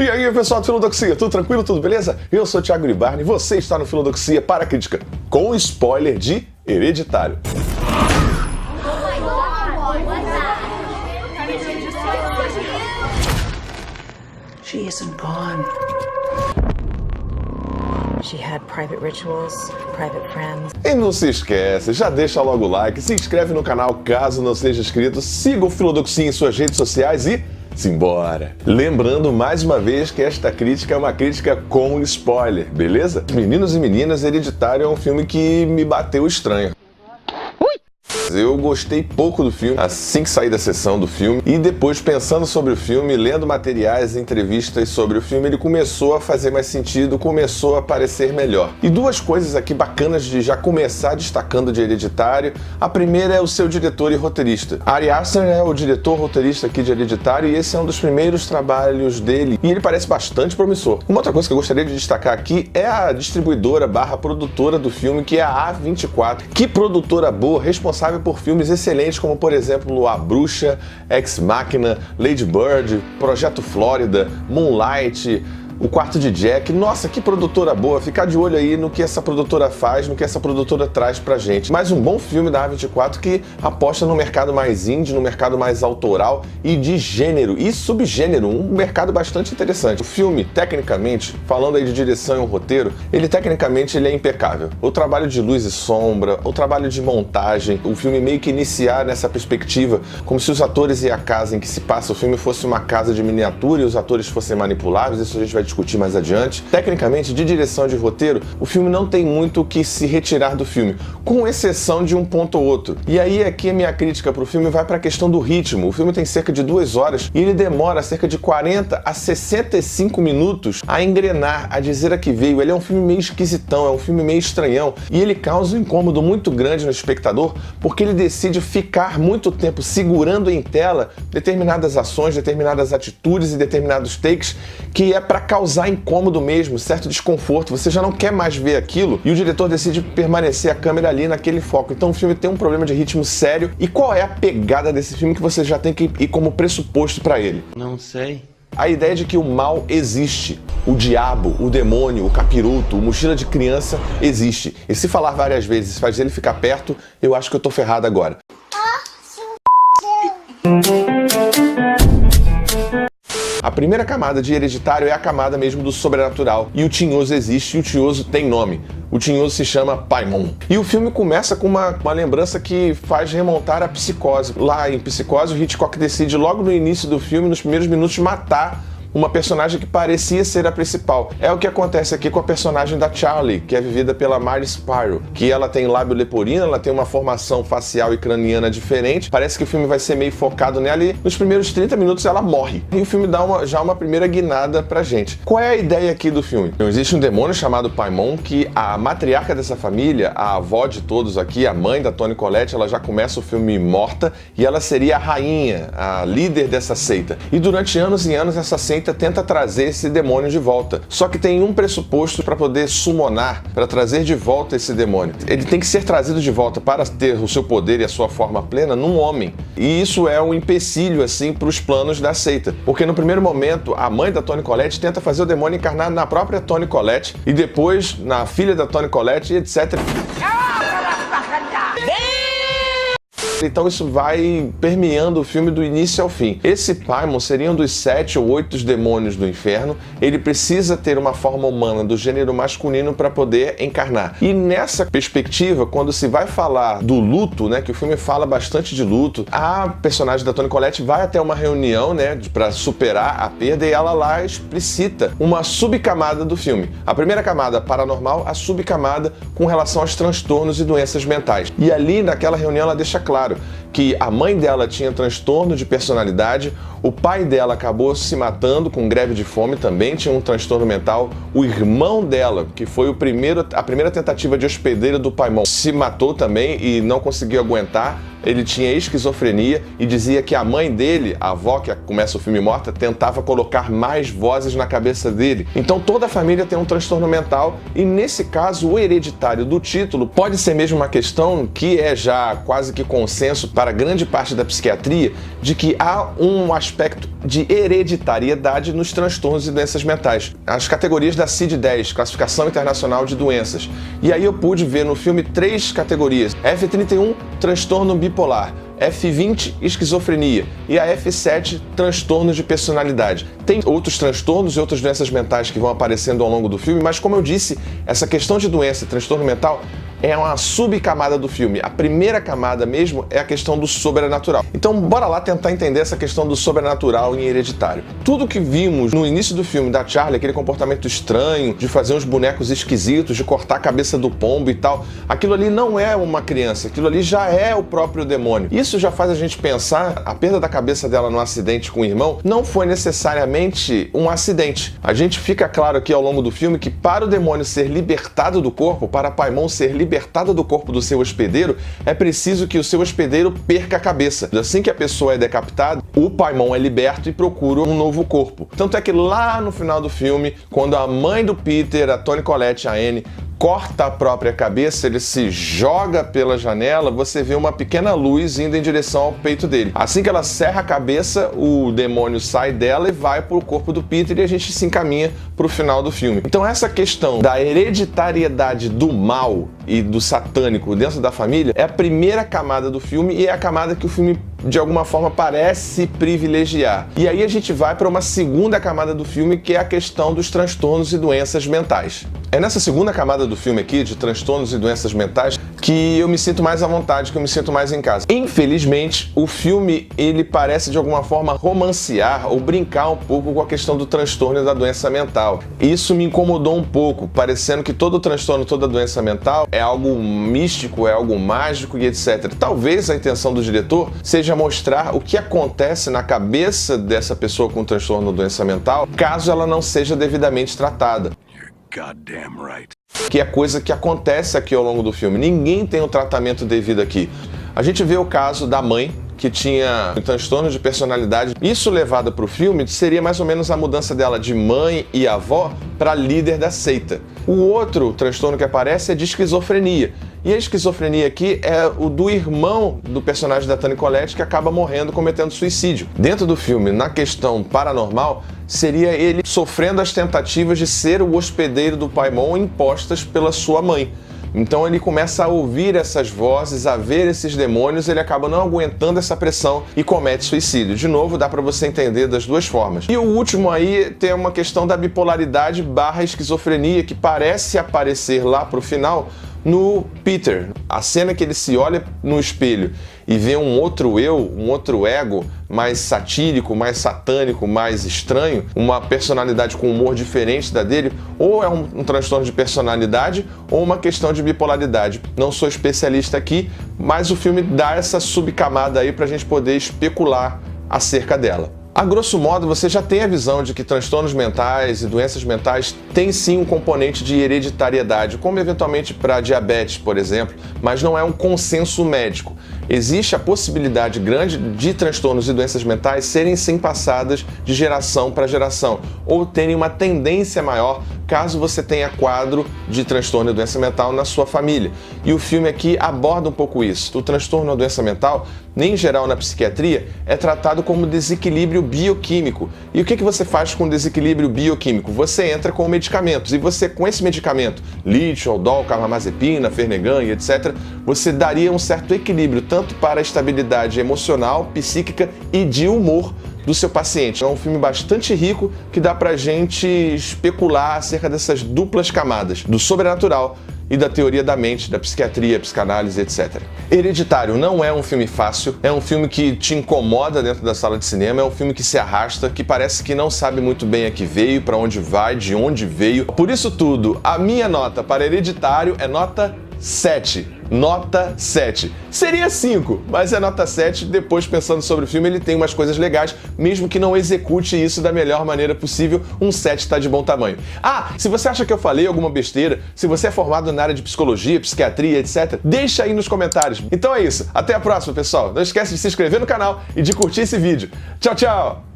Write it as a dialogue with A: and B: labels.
A: E aí, pessoal do Filodoxia, tudo tranquilo, tudo beleza? Eu sou o Thiago Gribarni e você está no Filodoxia para a crítica com spoiler de Hereditário.
B: She isn't gone.
C: She had private rituals, private friends.
A: E não se esquece, já deixa logo o like, se inscreve no canal caso não seja inscrito, siga o Filodoxia em suas redes sociais e simbora! Lembrando mais uma vez que esta crítica é uma crítica com spoiler, beleza? Meninos e meninas, Hereditário é um filme que me bateu estranho. Eu gostei pouco do filme assim que saí da sessão do filme e depois pensando sobre o filme, lendo materiais e entrevistas sobre o filme, ele começou a fazer mais sentido, começou a parecer melhor. E duas coisas aqui bacanas de já começar destacando de Hereditário. A primeira é o seu diretor e roteirista. Ari Aster é o diretor roteirista aqui de Hereditário e esse é um dos primeiros trabalhos dele e ele parece bastante promissor. Uma outra coisa que eu gostaria de destacar aqui é a distribuidora / produtora do filme, que é a A24. Que produtora boa, responsável por filmes excelentes como, por exemplo, A Bruxa, Ex Machina, Lady Bird, Projeto Flórida, Moonlight, O Quarto de Jack. Nossa, que produtora boa! Ficar de olho aí no que essa produtora faz, no que essa produtora traz pra gente. Mais um bom filme da A24 que aposta no mercado mais indie, no mercado mais autoral e de gênero e subgênero, um mercado bastante interessante. O filme, tecnicamente, falando aí de direção e o roteiro, ele tecnicamente é impecável. O trabalho de luz e sombra, o trabalho de montagem, o filme meio que iniciar nessa perspectiva, como se os atores e a casa em que se passa o filme fosse uma casa de miniatura e os atores fossem manipuláveis, isso a gente vai discutir mais adiante. Tecnicamente, de direção de roteiro, o filme não tem muito o que se retirar do filme, com exceção de um ponto ou outro. E aí aqui a minha crítica pro filme vai para a questão do ritmo. O filme tem cerca de 2 horas e ele demora cerca de 40 a 65 minutos a engrenar, a dizer a que veio. Ele é um filme meio esquisitão, é um filme meio estranhão e ele causa um incômodo muito grande no espectador porque ele decide ficar muito tempo segurando em tela determinadas ações, determinadas atitudes e determinados takes que é para causar incômodo mesmo, certo desconforto, você já não quer mais ver aquilo e o diretor decide permanecer a câmera ali naquele foco. Então o filme tem um problema de ritmo sério. E qual é a pegada desse filme que você já tem que ir como pressuposto para ele?
D: Não sei.
A: A ideia de que o mal existe, o diabo, o demônio, o capiroto, o mochila de criança existe. E se falar várias vezes faz ele ficar perto, eu acho que eu tô ferrado agora. A primeira camada de Hereditário é a camada mesmo do sobrenatural. E o Tinhoso existe e o Tinhoso tem nome. O Tinhoso se chama Paimon. E o filme começa com uma lembrança que faz remontar a Psicose. Lá em Psicose, o Hitchcock decide logo no início do filme, nos primeiros minutos, matar uma personagem que parecia ser a principal. É o que acontece aqui com a personagem da Charlie, que é vivida pela Marty Spiro, que ela tem lábio leporino, ela tem uma formação facial e craniana diferente. Parece que o filme vai ser meio focado nela e nos primeiros 30 minutos ela morre. E o filme dá já uma primeira guinada pra gente. Qual é a ideia aqui do filme? Então, existe um demônio chamado Paimon, que a matriarca dessa família, a avó de todos aqui, a mãe da Toni Collette, ela já começa o filme morta e ela seria a rainha, a líder dessa seita. E durante anos e anos essa seita tenta trazer esse demônio de volta. Só que tem um pressuposto para poder summonar, para trazer de volta esse demônio. Ele tem que ser trazido de volta para ter o seu poder e a sua forma plena num homem. E isso é um empecilho, assim, para os planos da seita. Porque no primeiro momento, a mãe da Toni Collette tenta fazer o demônio encarnar na própria Toni Collette e depois na filha da Toni Collette, etc. Então isso vai permeando o filme do início ao fim. Esse Paimon seria um dos 7 ou 8 demônios do inferno. Ele precisa ter uma forma humana do gênero masculino para poder encarnar. E nessa perspectiva, quando se vai falar do luto, né, que o filme fala bastante de luto, a personagem da Toni Collette vai até uma reunião, né, para superar a perda e ela lá explicita uma subcamada do filme. A primeira camada paranormal, a subcamada com relação aos transtornos e doenças mentais. E ali naquela reunião ela deixa claro que a mãe dela tinha transtorno de personalidade, o pai dela acabou se matando com greve de fome, também tinha um transtorno mental, o irmão dela, que foi a primeira tentativa de hospedeira do Paimon, se matou também e não conseguiu aguentar. Ele tinha esquizofrenia e dizia que a mãe dele, a avó, que começa o filme morta, tentava colocar mais vozes na cabeça dele. Então toda a família tem um transtorno mental e nesse caso o hereditário do título pode ser mesmo uma questão que é já quase que consenso para para grande parte da psiquiatria de que há um aspecto de hereditariedade nos transtornos e doenças mentais. As categorias da CID-10, Classificação Internacional de Doenças. E aí eu pude ver no filme 3 categorias. F31, transtorno bipolar. F20, esquizofrenia, e a F7, transtornos de personalidade. Tem outros transtornos e outras doenças mentais que vão aparecendo ao longo do filme, mas como eu disse, essa questão de doença e transtorno mental é uma subcamada do filme. A primeira camada mesmo é a questão do sobrenatural. Então bora lá tentar entender essa questão do sobrenatural em Hereditário. Tudo que vimos no início do filme da Charlie, aquele comportamento estranho, de fazer uns bonecos esquisitos, de cortar a cabeça do pombo e tal, aquilo ali não é uma criança, aquilo ali já é o próprio demônio. Isso já faz a gente pensar, a perda da cabeça dela no acidente com o irmão não foi necessariamente um acidente. A gente fica claro aqui ao longo do filme que para o demônio ser libertado do corpo, para Paimon ser libertada do corpo do seu hospedeiro, é preciso que o seu hospedeiro perca a cabeça. Assim que a pessoa é decapitada, o Paimon é liberto e procura um novo corpo. Tanto é que lá no final do filme, quando a mãe do Peter, a Toni Collette, a Anne, corta a própria cabeça, ele se joga pela janela, você vê uma pequena luz indo em direção ao peito dele. Assim que ela serra a cabeça, o demônio sai dela e vai pro corpo do Peter e a gente se encaminha pro final do filme. Então essa questão da hereditariedade do mal e do satânico dentro da família é a primeira camada do filme e é a camada que o filme de alguma forma parece privilegiar. E aí a gente vai para uma segunda camada do filme, que é a questão dos transtornos e doenças mentais. É nessa segunda camada do filme aqui, de transtornos e doenças mentais, que eu me sinto mais à vontade, que eu me sinto mais em casa. Infelizmente, o filme, ele parece de alguma forma romancear ou brincar um pouco com a questão do transtorno e da doença mental. Isso me incomodou um pouco, parecendo que todo transtorno, toda doença mental é algo místico, é algo mágico e etc. Talvez a intenção do diretor seja mostrar o que acontece na cabeça dessa pessoa com transtorno ou doença mental, caso ela não seja devidamente tratada.
D: Goddamn right.
A: Que é coisa que acontece aqui ao longo do filme. Ninguém tem um tratamento devido aqui. A gente vê o caso da mãe, que tinha um transtorno de personalidade. Isso levado para o filme seria mais ou menos a mudança dela de mãe e avó para líder da seita. O outro transtorno que aparece é de esquizofrenia. E a esquizofrenia aqui é o do irmão do personagem da Toni Collette, que acaba morrendo, cometendo suicídio. Dentro do filme, na questão paranormal, seria ele sofrendo as tentativas de ser o hospedeiro do Paimon impostas pela sua mãe. Então ele começa a ouvir essas vozes, a ver esses demônios, ele acaba não aguentando essa pressão e comete suicídio. De novo, dá para você entender das duas formas. E o último aí tem uma questão da bipolaridade / esquizofrenia, que parece aparecer lá pro final no Peter. A cena que ele se olha no espelho e vê um outro eu, um outro ego mais satírico, mais satânico, mais estranho, uma personalidade com humor diferente da dele, ou é um transtorno de personalidade ou uma questão de bipolaridade. Não sou especialista aqui, mas o filme dá essa subcamada aí pra gente poder especular acerca dela. A grosso modo, você já tem a visão de que transtornos mentais e doenças mentais têm sim um componente de hereditariedade, como eventualmente para diabetes, por exemplo, mas não é um consenso médico. Existe a possibilidade grande de transtornos e doenças mentais serem sim passadas de geração para geração, ou terem uma tendência maior caso você tenha quadro de transtorno e doença mental na sua família. E o filme aqui aborda um pouco isso. O transtorno ou doença mental, em geral na psiquiatria, é tratado como desequilíbrio bioquímico. E o que você faz com desequilíbrio bioquímico? Você entra com medicamentos e você, com esse medicamento, lítio, aldol, carbamazepina, fernegan e etc., você daria um certo equilíbrio tanto para a estabilidade emocional, psíquica e de humor do seu paciente. É um filme bastante rico que dá pra gente especular acerca dessas duplas camadas, do sobrenatural e da teoria da mente, da psiquiatria, psicanálise, etc. Hereditário não é um filme fácil, é um filme que te incomoda dentro da sala de cinema, é um filme que se arrasta, que parece que não sabe muito bem a que veio, para onde vai, de onde veio. Por isso tudo, a minha nota para Hereditário é nota 7. Nota 7. Seria 5, mas é nota 7. Depois, pensando sobre o filme, ele tem umas coisas legais, mesmo que não execute isso da melhor maneira possível, um 7 está de bom tamanho. Ah, se você acha que eu falei alguma besteira, se você é formado na área de psicologia, psiquiatria, etc., deixa aí nos comentários. Então é isso. Até a próxima, pessoal. Não esquece de se inscrever no canal e de curtir esse vídeo. Tchau, tchau!